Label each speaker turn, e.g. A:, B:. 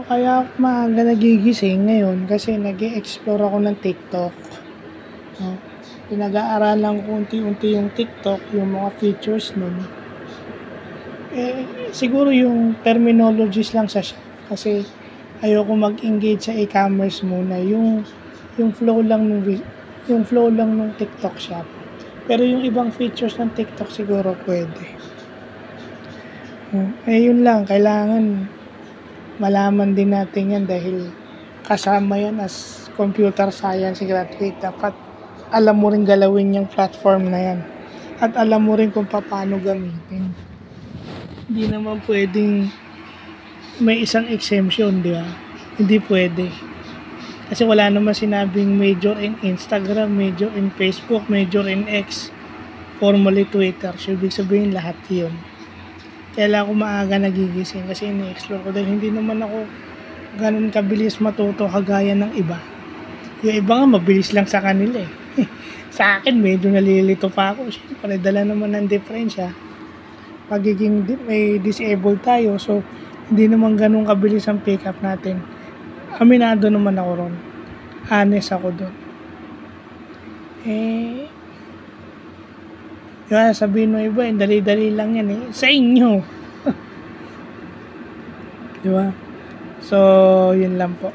A: kaya ako maaga nagigising ngayon kasi nag-e-explore ako ng TikTok. No? Pinag-aaralan ko unti-unti yung TikTok, yung mga features nun. Siguro yung terminologies lang sa shop kasi ayoko mag-engage sa e-commerce muna. Yung flow lang ng TikTok shop. Pero yung ibang features ng TikTok siguro pwede. Yun lang, kailangan malaman din natin yan dahil kasama yan as computer science graduate. Dapat alam mo rin galawin yung platform na yan. At alam mo rin kung paano gamitin. Hindi naman pwedeng may isang exemption, di ba? Hindi pwede. Kasi wala naman sinabing major in Instagram, major in Facebook, major in X, formerly Twitter. So, ibig sabihin lahat yun. Kaya ako maaga nagigising kasi ini-explore ko dahil hindi naman ako ganun kabilis matuto kagaya ng iba. Yung iba nga mabilis lang sa kanila eh. Sa akin medyo nalilito pa ako. Siyempre dala naman ng diferensya. Pagiging may disabled tayo so hindi naman ganun kabilis ang pick up natin. Aminado naman ako ron. Honest ako dun. Kaya sabihin mo iba, dali-dali lang yan eh. Sa inyo. Diba? So, yun lang po.